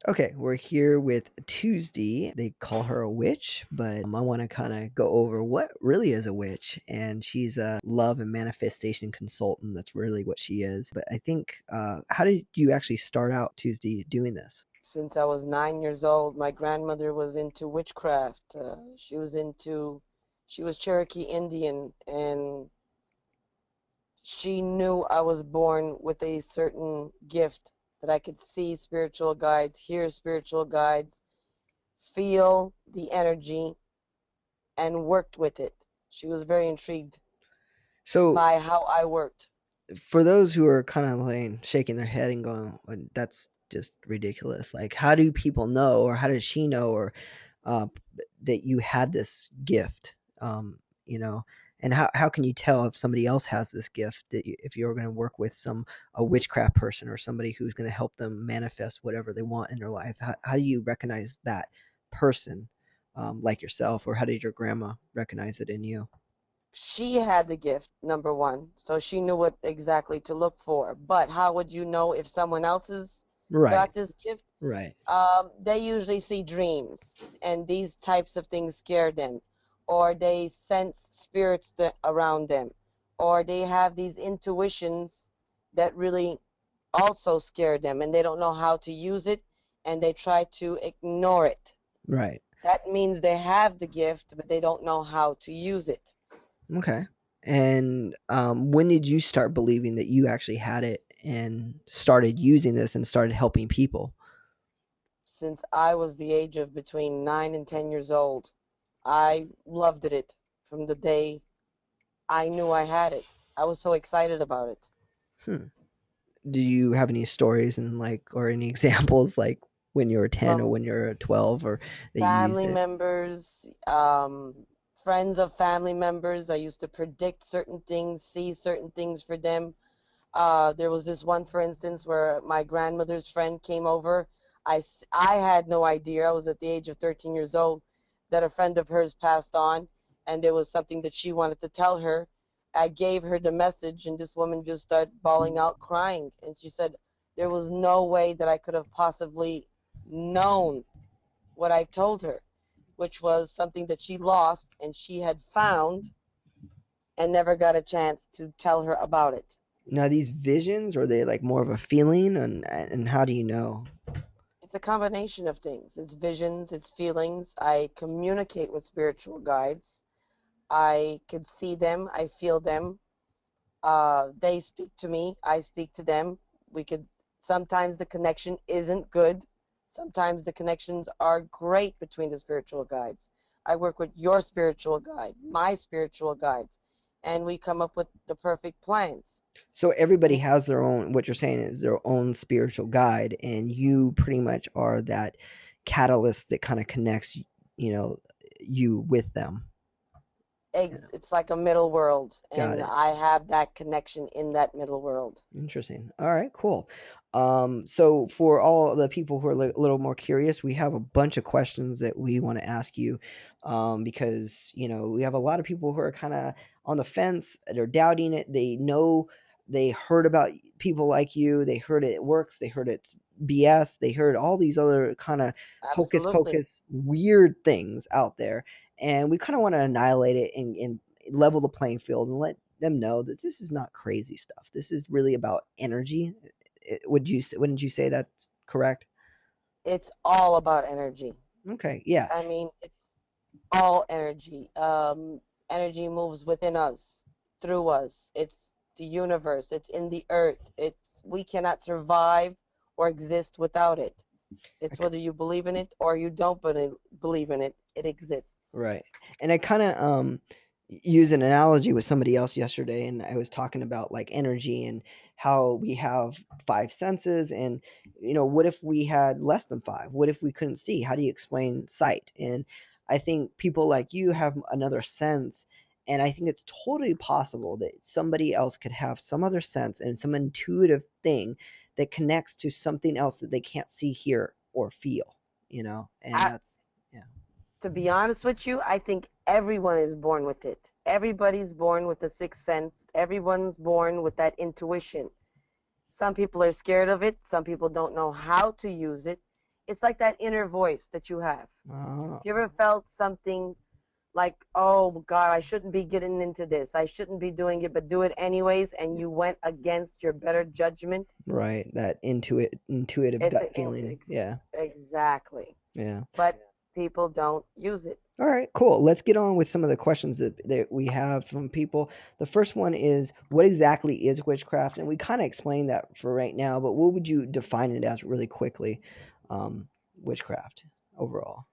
Okay, we're here with Tuesday. They call her a witch, but I want to kind of go over what really is a witch. And she's a love and manifestation consultant. That's really what she is. But I think, how did you actually start out Tuesday doing this? Since I was 9 years old, my grandmother was into witchcraft. She was Cherokee Indian, and she knew I was born with a certain gift that I could see spiritual guides, hear spiritual guides, feel the energy, and worked with it. She was very intrigued So, by how I worked. for those who are kind of like shaking their head and going, "Well, that's just ridiculous," like, how do people know, or how does she know, or uh, that you had this gift? You know, and how can you tell if somebody else has this gift that if you're going to work with a witchcraft person or somebody who's going to help them manifest whatever they want in their life? How do you recognize that person, like yourself, or how did your grandma recognize it in you? She had the gift, number one, so she knew what exactly to look for. But how would you know if someone else's Right, got this gift? right, They usually see dreams, and these types of things scare them, or they sense spirits around them, or they have these intuitions that really also scare them, and they don't know how to use it, and they try to ignore it. right. That means they have the gift, but they don't know how to use it. Okay. And when did you start believing that you actually had it and started using this and started helping people? Since I was the age of between 9 and 10 years old, I loved it from the day I knew I had it. I was so excited about it. Hmm. Do you have any stories and like, or any examples like when you were 10 or From when you were 12 or that you used family it? members, friends of family members. I used to predict certain things, see certain things for them. There was this one, for instance, where my grandmother's friend came over. I had no idea. I was at the age of 13 years old that a friend of hers passed on, and there was something that she wanted to tell her. I gave her the message, and this woman just started bawling out, crying. And she said, there was no way that I could have possibly known what I told her, which was something that she lost and she had found and never got a chance to tell her about it. Now, these visions, are they like more of a feeling, and how do you know? It's a combination of things. It's visions, it's feelings. I communicate with spiritual guides. I could see them, I feel them. They speak to me, I speak to them. We could Sometimes the connection isn't good. Sometimes the connections are great between the spiritual guides. I work with your spiritual guide, my spiritual guides, and we come up with the perfect plans. So everybody has their own, what you're saying is their own spiritual guide, and you pretty much are that catalyst that kind of connects, you know, you with them. Yeah. It's like a middle world, Got and it. I have that connection in that middle world. Interesting. All right, cool. So for all the people who are a little more curious, we have a bunch of questions that we want to ask you, because we have a lot of people who are kind of on the fence. They're doubting it. They know they heard about people like you. They heard it works. They heard it's BS. They heard all these other kind of hocus Absolutely. pocus weird things out there, and we kind of want to annihilate it and level the playing field and let them know that this is not crazy stuff. This is really about energy. Wouldn't you say that's correct? It's all about energy. Okay, yeah. I mean, it's all energy. Energy moves within us, through us. It's the universe. It's in the earth. It's We cannot survive or exist without it. I It's k whether you believe in it or you don't believe in it. It exists. Right. And I kinda, used an analogy with somebody else yesterday, and I was talking about, like, energy and how we have 5 senses, and, what if we had less than 5? What if we couldn't see? How do you explain sight? And I think people like you have another sense, and I think it's totally possible that somebody else could have some other sense and some intuitive thing that connects to something else that they can't see, hear, or feel, and I, that's yeah. to be honest with you, I think everyone is born with it. Everybody's born with the sixth sense. Everyone's born with that intuition. Some people are scared of it. Some people don't know how to use it. It's like that inner voice that you have. Oh, If you ever felt something like, oh God, I shouldn't be getting into this, I shouldn't be doing it, but do it anyways, and you went against your better judgment, right. That intuitive it's gut feeling. Yeah. exactly. Yeah. But people don't use it. All right, cool. Let's get on with some of the questions that we have from people. The first one is, what exactly is witchcraft? And we kind of explained that for right now, but what would you define it as really quickly? Um, Witchcraft overall.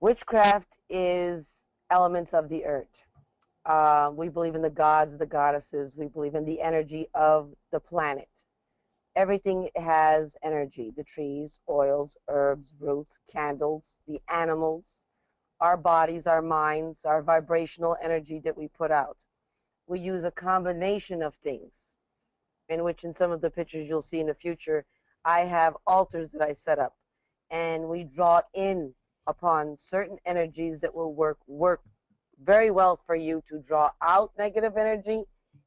Witchcraft is elements of the earth. We believe in the gods, the goddesses. We believe in the energy of the planet. Everything has energy: the trees, oils, herbs, roots, candles, the animals, our bodies, our minds, our vibrational energy that we put out. We use a combination of things, in which in some of the pictures you'll see in the future, I have altars that I set up, and we draw in upon certain energies that will work very well for you to draw out negative energy,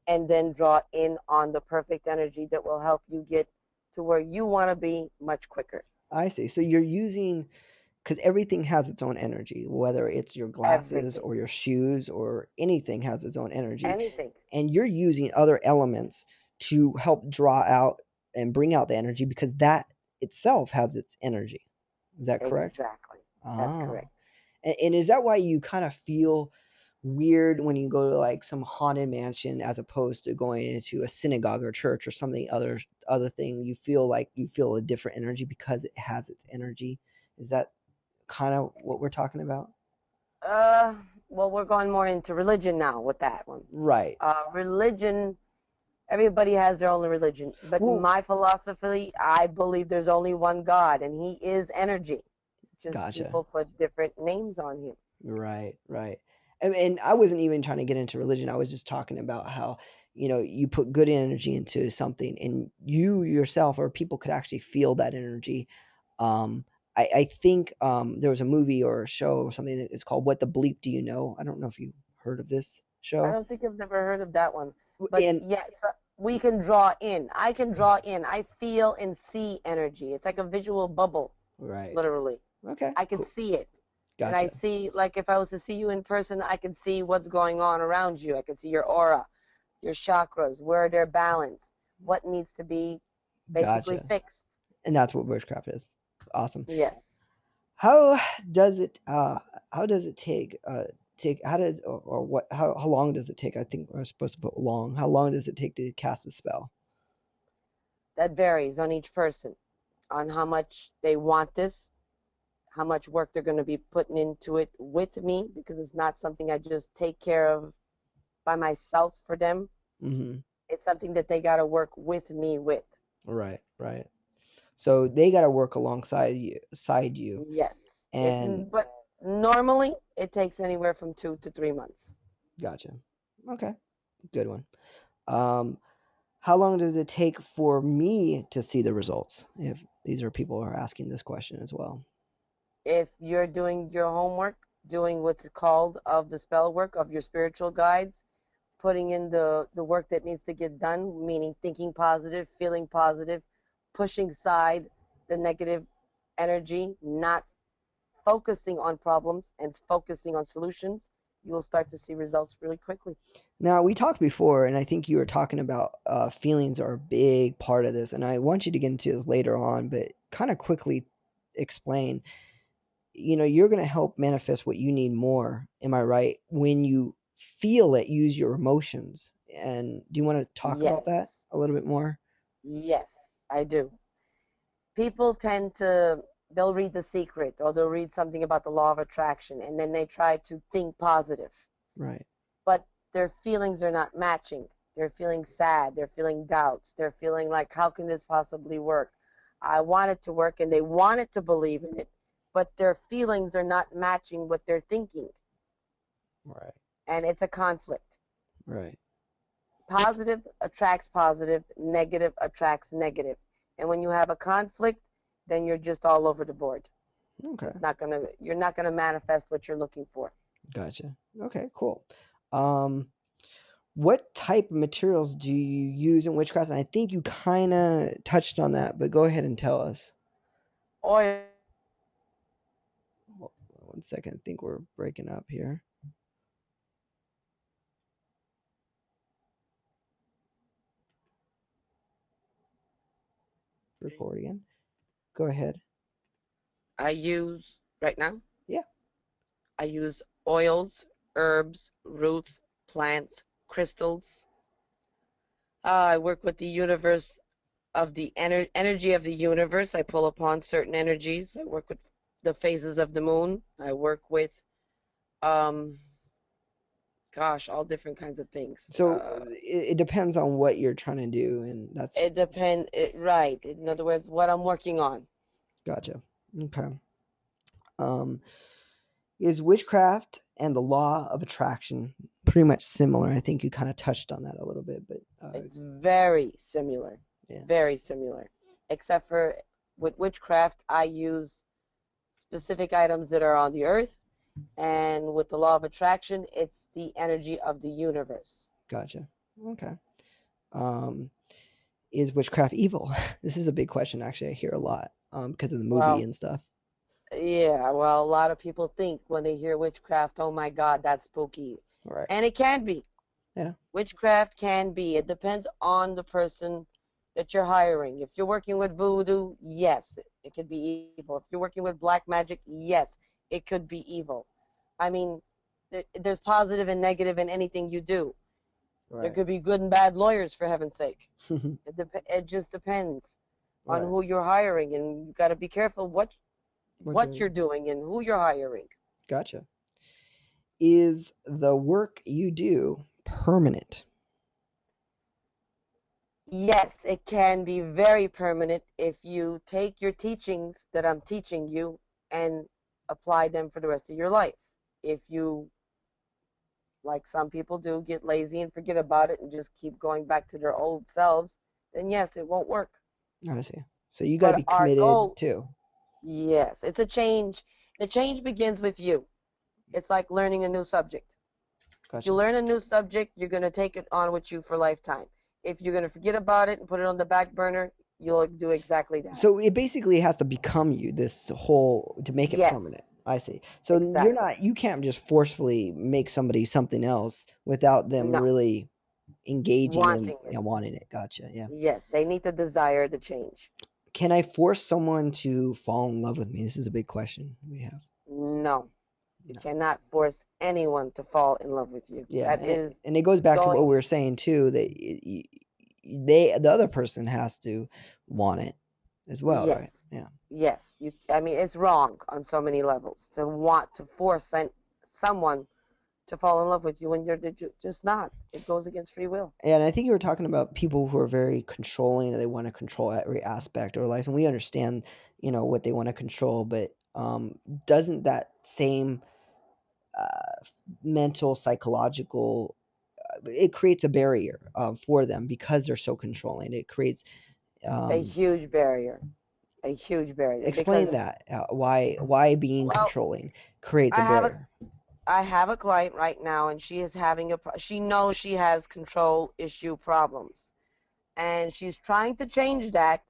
and then draw in on the perfect energy that will help you get to where you want to be much quicker. I see. So you're using, because everything has its own energy, whether it's your glasses Everything, or your shoes or anything has its own energy. anything. And you're using other elements to help draw out and bring out the energy because that itself has its energy. Is that correct? Exactly. That's Ah. correct. And is that why you kind of feel weird when you go to like some haunted mansion as opposed to going into a synagogue or church or something other thing? You feel like you feel a different energy because it has its energy. Is that kind of what we're talking about? Uh, well, we're going more into religion now with that one. Right. Religion, everybody has their own religion, but Well, my philosophy, I believe there's only one God, and He is energy. Just gotcha. people put different names on Him. Right, right. And I wasn't even trying to get into religion. I was just talking about how, you put good energy into something and you yourself or people could actually feel that energy. Um, I think there was a movie or a show or something that is called What the Bleep Do You Know? I don't know if you heard of this I show. don't think I've never heard of that one, but And yes, we can draw in. I can draw in. I feel and see energy. It's like a visual bubble, right. literally. Okay, I can cool. see it. And I Gotcha. see, like, if I was to see you in person, I can see what's going on around you. I can see your aura, your chakras, where they're balanced, what needs to be basically Gotcha. fixed. And that's what witchcraft is. Awesome. Yes. How does it how does it take how does or what how long does it take? I think we're supposed to put long. How long does it take to cast a spell? That varies on each person, on how much they want this, how much work they're going to be putting into it with me, because it's not something I just take care of by myself for them. Mhm. It's something that they got to work with me with. Right, right. So they got to work alongside you Yes. and But normally it takes anywhere from 2 to 3 months. gotcha. Okay. Good one. Um how long does it take for me to see the results? If these are people who are asking this question as well. If you're doing your homework, doing what's called of the spell work of your spiritual guides, putting in the work that needs to get done, meaning thinking positive, feeling positive, pushing aside the negative energy, not focusing on problems and focusing on solutions, you will start to see results really quickly. Now, we talked before, and I think you were talking about feelings are a big part of this, and I want you to get into this later on, but kind of quickly explain. You're going to help manifest what you need more. Am I right? When you feel it, use your emotions. And do you want to talk about that Yes. a little bit more? Yes, I do. People tend to, they'll read The Secret, or they'll read something about the law of attraction, and then they try to think positive, Right. but their feelings are not matching. They're feeling sad, they're feeling doubts, they're feeling like, how can this possibly work? I want it to work, and they want it to believe in it, but their feelings are not matching what they're thinking, Right. and it's a conflict. Right. Positive attracts positive, negative attracts negative. And when you have a conflict, then you're just all over the board. Okay. You're not gonna manifest what you're looking for. Gotcha. Okay, cool. Um, what type of materials do you use in witchcraft? And I think you kind of touched on that, but go ahead and tell us. Oils, 1 second. I think we're breaking up here. Record again. Go ahead. I use right now. Yeah. I use oils, herbs, roots, plants, crystals. I work with the universe of the energy of the universe. I pull upon certain energies. I work with the phases of the moon. I work with, um, gosh, all different kinds of things. So it depends on what you're trying to do, and that's It depends. Right. In other words, what I'm working on. gotcha. Okay. Um, is witchcraft and the law of attraction pretty much similar? I think you kind of touched on that a little bit, but It's very similar. yeah, Very similar. Except for with witchcraft, I use specific items that are on the earth. And with the law of attraction, it's the energy of the universe. gotcha. Okay. Um, is witchcraft evil? This is a big question. Actually, I hear a lot because of the movie Well, and stuff. yeah, well, a lot of people think when they hear witchcraft, oh my God, that's spooky. Right. And it can be. Yeah. Witchcraft can be. It depends on the person that you're hiring. If you're working with voodoo, yes, it could be evil. If you're working with black magic, yes, it could be evil. I mean, there's positive and negative in anything you do. There Right. could be good and bad lawyers, for heaven's sake. It just depends on Right. who you're hiring, and you got to be careful what What you're doing and who you're hiring. Gotcha. Is the work you do permanent? Yes, it can be very permanent if you take your teachings that I'm teaching you and apply them for the rest of your life. If you, like some people do, get lazy and forget about it and just keep going back to their old selves, then yes, it won't work. I see. So you got to But be our committed goal, too. yes, it's a change. The change begins with you. It's like learning a new subject. If you Gotcha. learn a new subject, you're going to take it on with you for a lifetime. If you're going to forget about it and put it on the back burner, you'll do exactly that. So it basically has to become you, this whole, to make it permanent. Yes, I see. So exactly. you can't just forcefully make somebody something else without them No, really engaging and wanting it. wanting it. Gotcha. Yeah. Yes, they need to desire the change. Can I force someone to fall in love with me? This is a big question we have. No, you No. cannot force anyone to fall in love with you. Yeah, That is and it goes back to what going, we were saying too, that the other person has to want it as well, right? yes, Yeah. yes. I mean, it's wrong on so many levels to want to force someone to fall in love with you when you're just not. It goes against free will. And I think you were talking about people who are very controlling and they want to control every aspect of life, and we understand, what they want to control, but doesn't that same uh, mental, psychological, it creates a barrier for them because they're so controlling. It creates A um, huge barrier. A huge barrier. explain Because, that why being well, controlling creates I a have a barrier. I have a client right now, and she is having she knows she has control issue problems, and she's trying to change that,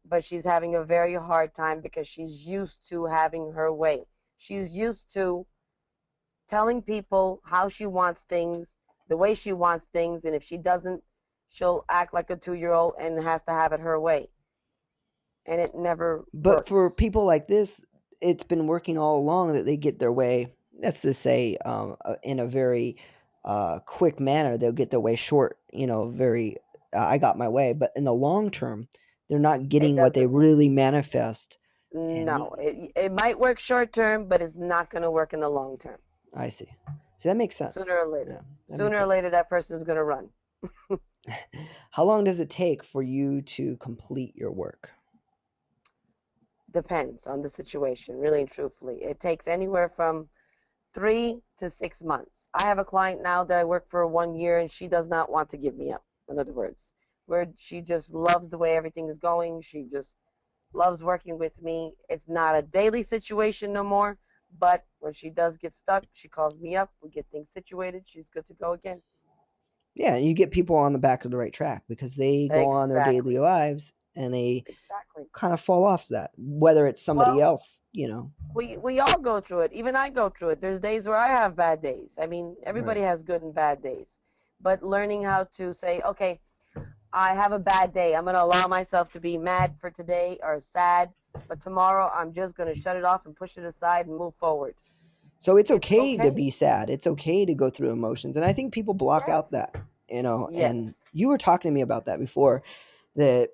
but she's having a very hard time because she's used to having her way. She's used to telling people how she wants things, the way she wants things, and if she doesn't, she'll act like a 2-year old and has to have it her way, and it never But for works. people like this, it's been working all along that they get their way. Let's just say, in a very quick manner, they'll get their way short. Very. I got my way, but in the long term, they're not It getting what they doesn't work. really manifest. And No, it might work short term, but it's not going to work in the long term. I see. See, that makes sense. Sooner or Yeah, later. that makes Sooner or sense. later, that person is going to run. How long does it take for you to complete your work? Depends on the situation, really and truthfully. It takes anywhere from 3 to 6 months. I have a client now that I work for 1 year, and she does not want to give me up. In other words, where she just loves the way everything is going. She just loves working with me. It's not a daily situation no more, but when she does get stuck, she calls me up. We get things situated. She's good to go again. Yeah, you get people on the back of the right track because they go on their daily Exactly. lives and they Exactly. kind of fall off that, whether it's somebody Well, else. We all go through it. Even I go through it. There's days where I have bad days. I mean, everybody Right. has good and bad days. But learning how to say, okay, I have a bad day. I'm going to allow myself to be mad for today or sad, but tomorrow I'm just going to shut it off and push it aside and move forward. So it's It's okay to okay. be sad. It's okay to go through emotions. And I think people block out Yes. that, you know, and Yes. you were talking to me about that before that,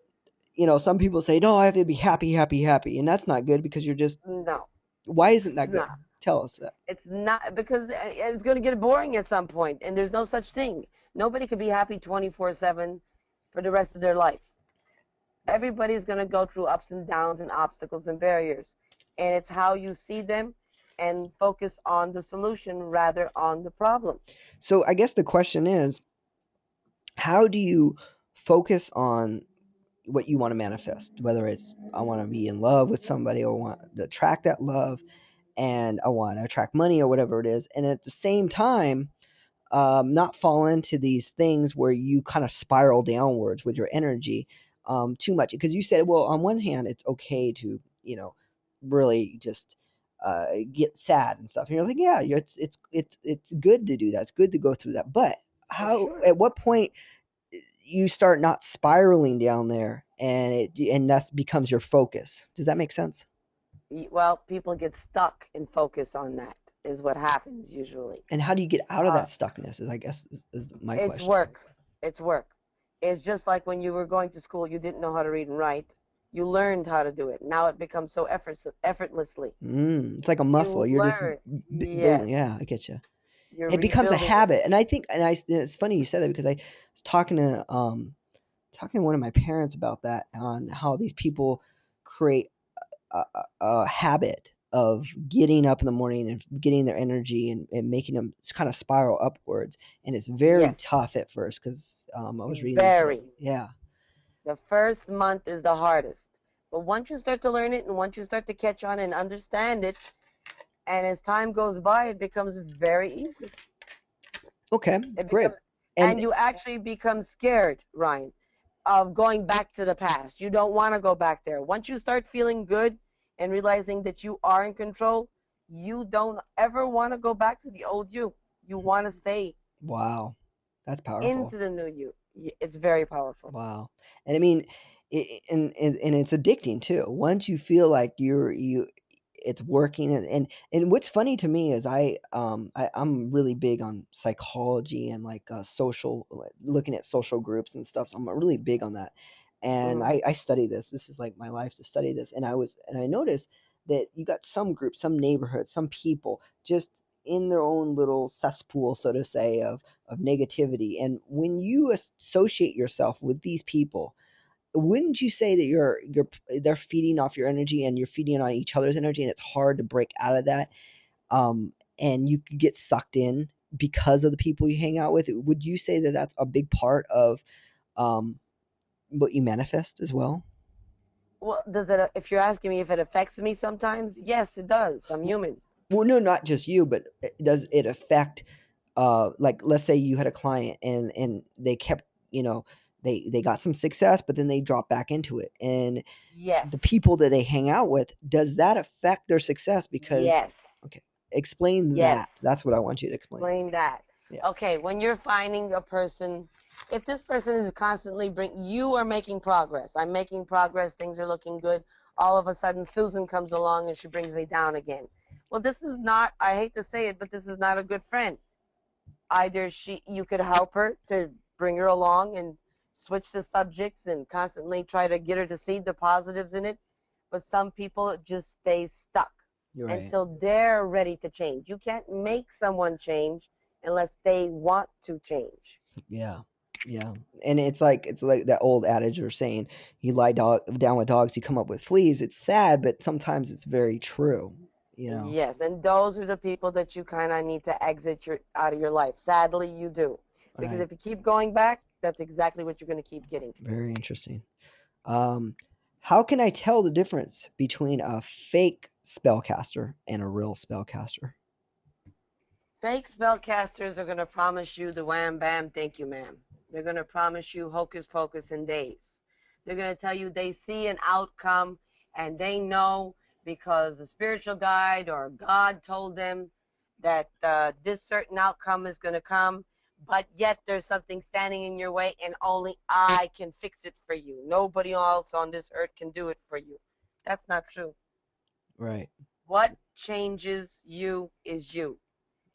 you know, some people say, no, I have to be happy, happy, happy. And that's not good because you're just, No, why isn't it's that good? not. Tell us that. It's not because it's going to get boring at some point, and there's no such thing. Nobody could be happy 24/7 for the rest of their life. Right. Everybody's going to go through ups and downs and obstacles and barriers, and it's how you see them and focus on the solution rather on the problem. So I guess the question is, how do you focus on what you want to manifest? Whether it's, I want to be in love with somebody or want to attract that love and I want to attract money or whatever it is. And at the same time, not fall into these things where you kind of spiral downwards with your energy too much. Because you said, well, on one hand, it's okay to, you know, really just get sad and stuff. And you're like, yeah, it's good to do that. It's good to go through that. But For how? sure. At what point you start not spiraling down there, and that becomes your focus? Does that make sense? Well, people get stuck and focus on that is what happens usually. And how do you get out of Uh, that stuckness? Is I guess is my it's question. work. It's work. It's just like when you were going to school, you didn't know how to read and write. You learned how to do it. Now it becomes so effortlessly. It's like a muscle. You You're just learn. building. Yes. Yeah, I get you. You're It becomes a rebuilding it. habit, and I think, and it's funny you said that because I was talking to one of my parents about that on how these people create a habit of getting up in the morning and getting their energy and making them kind of spiral upwards, and it's very Yes. tough at first because I was reading this book. Very. Yeah, The first month is the hardest. But once you start to learn it and once you start to catch on and understand it, and as time goes by, it becomes very easy. okay, It great. becomes, And and you actually become scared, Ryan, of going back to the past. You don't want to go back there. Once you start feeling good and realizing that you are in control, you don't ever want to go back to the old you. You want to stay wow, that's powerful. into the new you. It's very powerful. Wow. And I mean, and it's addicting too. Once you feel like it's working, and what's funny to me is I'm really big on psychology and like social, like, looking at social groups and stuff. So I'm really big on that. And Hmm. I study this. This is like my life to study this. And I noticed that you got some groups, some neighborhoods, some people just in their own little cesspool, so to say, of negativity. And when you associate yourself with these people, wouldn't you say that they're feeding off your energy and you're feeding on each other's energy, and it's hard to break out of that? And you could get sucked in because of the people you hang out with. Would you say that that's a big part of um, what you manifest as well? Well, does it? If you're asking me if it affects me sometimes, yes, it does. I'm human. Well, no, not just you, but does it affect, like, let's say you had a client and they kept, you know, they got some success, but then they drop back into it, and the Yes. people that they hang out with, does that affect their success? Because, Yes. okay, explain that. Yes. That's what I want you to explain. Explain that. Yeah. Okay, when you're finding a person, if this person is constantly you are making progress. I'm making progress. Things are looking good. All of a sudden, Susan comes along and she brings me down again. Well, this is not. I hate to say it, but this is not a good friend. Either you could help her to bring her along and switch the subjects and constantly try to get her to see the positives in it, but some people just stay stuck You're right. until they're ready to change. You can't make someone change unless they want to change. Yeah. Yeah. And it's like that old adage or saying, you down with dogs, you come up with fleas. It's sad, but sometimes it's very true, you know. Yes, and those are the people that you kind of need to exit out of your life. Sadly, you do. All Because right. if you keep going back, that's exactly what you're going to keep getting. Very interesting. Um, how can I tell the difference between a fake spellcaster and a real spellcaster? Fake spellcasters are going to promise you the wham bam, thank you, ma'am. They're going to promise you hocus pocus in days. They're going to tell you they see an outcome and they know because the spiritual guide or God told them that this certain outcome is going to come, but yet there's something standing in your way and only I can fix it for you. Nobody else on this earth can do it for you. That's not true. Right. What changes you is you.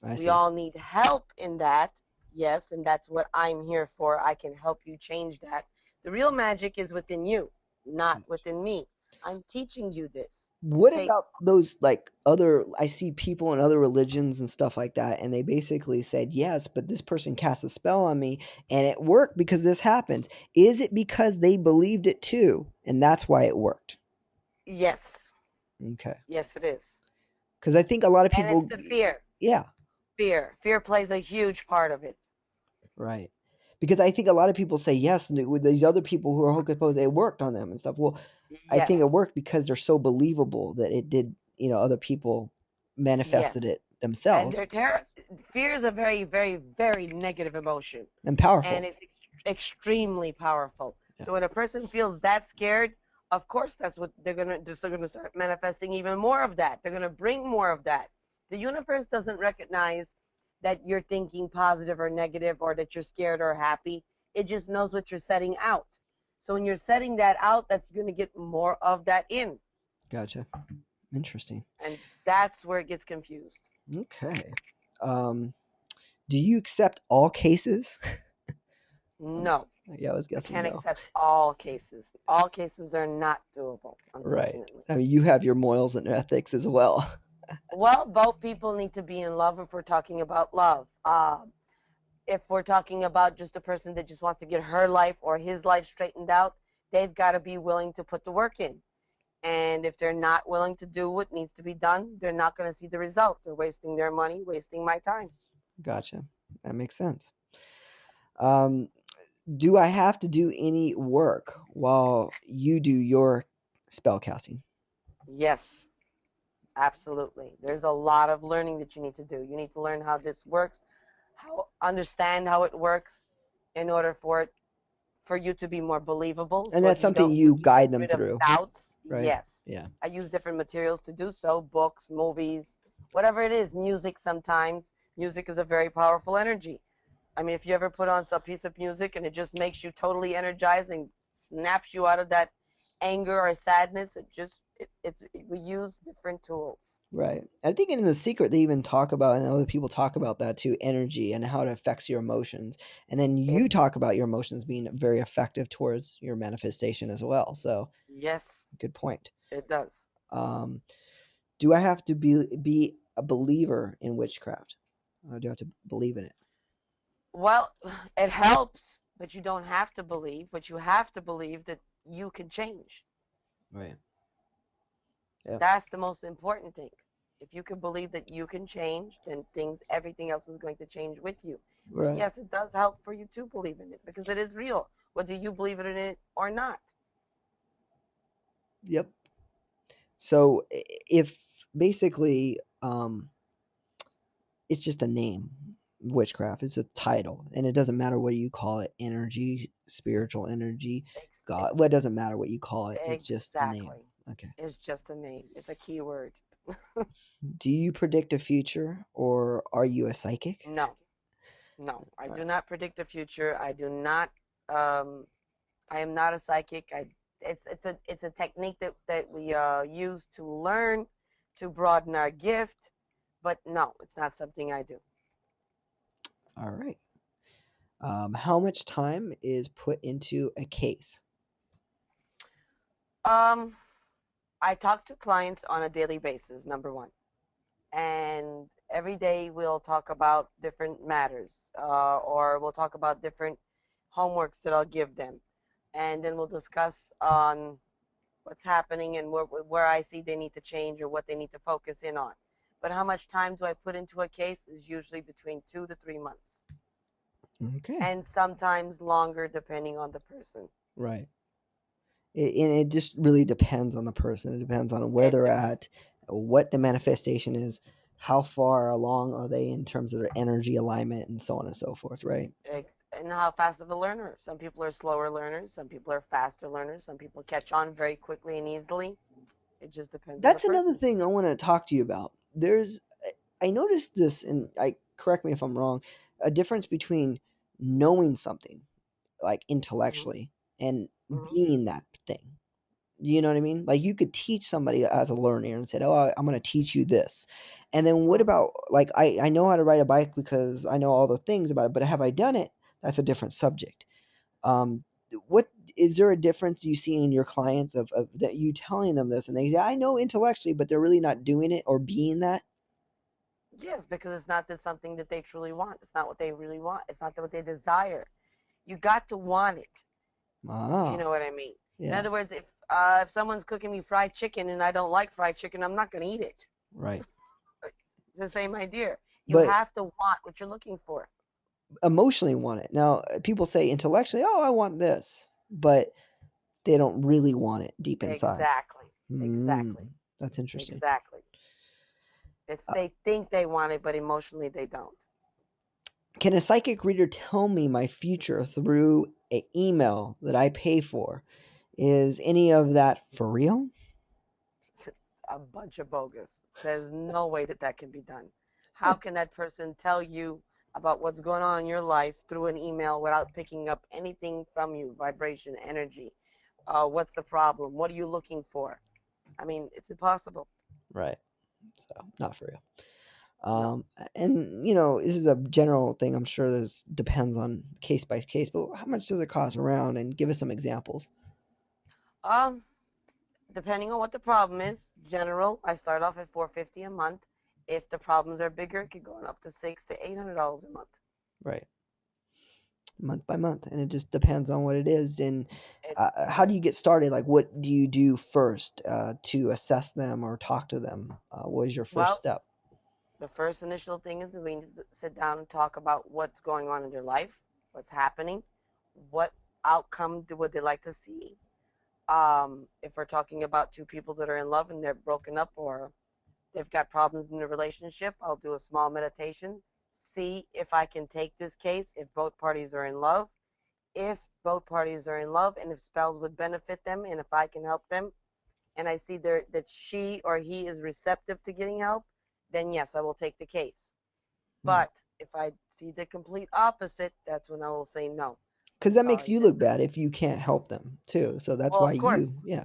I We see. all need help in that. Yes, and that's what I'm here for. I can help you change that. The real magic is within you, not within me. I'm teaching you this to What take. about those like other I see people in other religions and stuff like that, and they basically said, "Yes, but this person cast a spell on me and it worked because this happened." Is it because they believed it too and that's why it worked? Yes, Okay. yes, it is. Cuz I think a lot of And it's people the fear. yeah, Fear plays a huge part of it. right. Because I think a lot of people say yes, and with these other people who are hocus pocus, it worked on them and stuff. Well, I think it Yes, worked because they're so believable that it did, other people manifested yes. it And themselves fear is a very, very, very negative emotion, and and powerful. it's extremely powerful. Yeah, So when a person feels that scared, of course that's what they're gonna start manifesting even more of that. They're gonna bring more of that. The universe doesn't recognize that you're thinking positive or negative or that you're scared or happy. It just knows what you're setting out. So when you're setting that out, that's gonna get more of that in. gotcha. Interesting. And that's where it gets confused. Okay. Um, do you accept all cases? No. Yeah, I was I guessing can't no. accept all cases. All cases are not doable, Right. unfortunately. I mean, you have your morals and ethics as well. Well, both people need to be in love if we're talking about love. If we're talking about just a person that just wants to get her life or his life straightened out, they've got to be willing to put the work in. And if they're not willing to do what needs to be done, they're not going to see the result. They're wasting their money, wasting my time. Gotcha. That makes sense. Um, do I have to do any work while you do your spell casting? Yes, absolutely. There's a lot of learning that you need to do. You need to learn how this works, how understand how it works in order for you to be more believable And so that's something you you can get guide them rid of through, doubts. right? Yes. Yeah. I use different materials to do so, books, movies, whatever it is, music sometimes. Music is a very powerful energy. I mean, if you ever put on a piece of music and it just makes you totally energized and snaps you out of that anger or sadness, we use different tools. Right. I think in The Secret, they even talk about, and other people talk about that too, energy and how it affects your emotions. And then It you talk about your emotions being very effective towards your manifestation as well. So, Yes, good point. it does. Um, do I have to be a believer in witchcraft? Or do I have to believe in it? Well, it helps, but you don't have to believe. But you have to believe that you can change. Right. Yeah. That's the most important thing. If you can believe that you can change, then everything else is going to change with you. But Right. yes, it does help for you to believe in it because it is real, whether you believe in it or not. Yep. So if basically it's just a name, witchcraft, it's a title, and it doesn't matter what you call it, energy, spiritual energy, Ex- God. Well, it ex- doesn't matter what you call it. It's just a name. exactly. Okay. It's just a name. It's a keyword. Do you predict a future or are you a psychic? No, no. I Uh, do not predict the future. I do not. Um, I am not a psychic. It's a technique that we use to learn to broaden our gift, but no, it's not something I do. all right. How much time is put into a case? Um, I talk to clients on a daily basis, number one. And every day we'll talk about different matters, or we'll talk about different homeworks that I'll give them. And then we'll discuss on what's happening and where I see they need to change or what they need to focus in on. But how much time do I put into a case is usually between 2 to 3 months, Okay. and sometimes longer depending on the person. Right. And it just really depends on the person. It depends on where It they're depends. at, what the manifestation is, how far along are they in terms of their energy alignment, and so on and so forth. Right. And how fast of a learner. Some people are slower learners. Some people are faster learners. Some people catch on very quickly and easily. It just depends on the That's another person. thing I want to talk to you about. I noticed this, and I correct me if I'm wrong, a difference between knowing something like Hmm. intellectually and Hmm. being that thing. You know what I mean? Like you could teach somebody as a learner and said, "Oh, I'm going to teach you this," and then what Hmm. about like I know how to ride a bike because I know all the things about it, but have I done it? That's a different subject. Um, what is there a difference you see in your clients of that you telling them this and they say, I know intellectually, but they're really not doing it or being that? Yes, because it's not that something that they truly want. It's not what they really want. It's not what they desire. You got to want it, if you Ah, know what I mean. In yeah, other words, if someone's cooking me fried chicken and I don't like fried chicken, I'm not going to eat it. right. It's the same idea. You But have to want what you're looking for. emotionally want it. Now, people say intellectually, oh, I want this, but they don't really want it deep inside. Exactly. Hmm, Exactly. that's interesting. Exactly. It's Uh, they think they want it, but emotionally they don't. can a psychic reader tell me my future through an email that I pay for? Is any of that for real? A bunch of bogus. There's no way that that can be done. How can that person tell you about what's going on in your life through an email without picking up anything from you? Vibration, energy. What's the problem? What are you looking for? I mean, it's impossible. Right. So, not for real. No. And this is a general thing. I'm sure this depends on case by case, but how much does it cost around? And give us some examples. Um, Depending on what the problem is, general, I start off at 450 a month. If the problems are bigger, it could go up to $600 to $800 a month. Right. Month by month, and it just depends on what it is. And It how do yes. you get started? Like, what do you do first to assess them or talk to them? What is your first Well, step? the first initial thing is we need to sit down and talk about what's going on in their life, what's happening, what outcome would they like to see. If we're talking about two people that are in love and they're broken up or they've got problems in the relationship, I'll do a small meditation, see if I can take this case if both parties are in love. If both parties are in love and if spells would benefit them and if I can help them and I see there that she or he is receptive to getting help, then yes, I will take the case. Right. But if I see the complete opposite, that's when I will say no. Because that makes Sorry, you this look bad if you can't help them too. So that's well, why of you, course, yeah,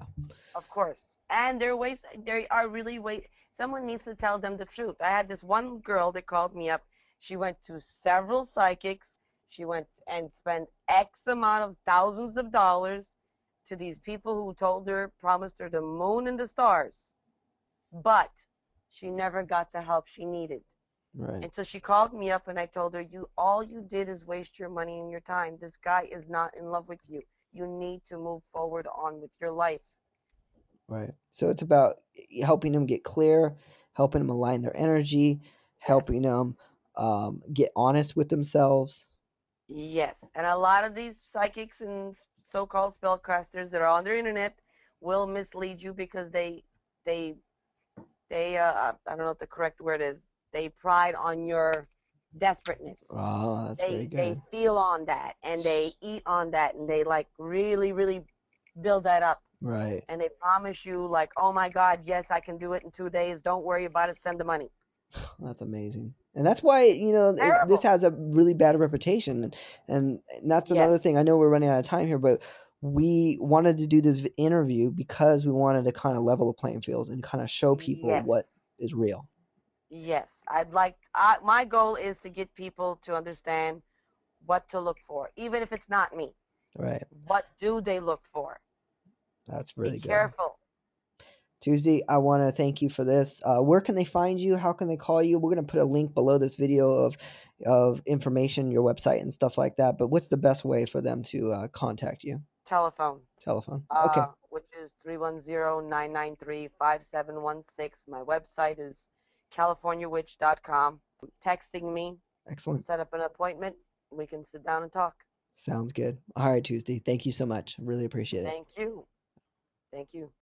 of course. And there are ways. There are really ways. Someone needs to tell them the truth. I had this one girl that called me up. She went to several psychics. She went and spent X amount of thousands of dollars to these people who told her, promised her the moon and the stars, but she never got the help she needed right, until she called me up and I told her, you all you did is waste your money and your time. This guy is not in love with you. You need to move forward on with your life. right. So it's about helping them get clear, helping them align their energy, helping Yes. them get honest with themselves. Yes. And a lot of these psychics and so-called spellcasters that are on their internet will mislead you because they I don't know what the correct word is. They pride on your desperateness. Oh, that's very They good. feel on that and they eat on that and they like really build that up Right. and they promise you like, oh my God, yes, I can do it in 2 days, don't worry about it, send the money. That's amazing. And that's why, this Terrible. has a really bad reputation. And that's another Yes. thing. I know we're running out of time here, but we wanted to do this interview because we wanted to kind of level the playing field and kind of show people what Yes. is real. Yes, my goal is to get people to understand what to look for, even if it's not me. Right. What do they look for? That's Be really good. careful. Tuesday, I want to thank you for this. Where can they find you? How can they call you? We're going to put a link below this video of information, your website and stuff like that. But what's the best way for them to contact you? Telephone, Telephone. Okay. which is 310-993-5716. My website is californiawitch.com. Texting me, Excellent. set up an appointment. We can sit down and talk. Sounds good. All right, Tuesday. Thank you so much. I really appreciate it. Thank you. Thank you.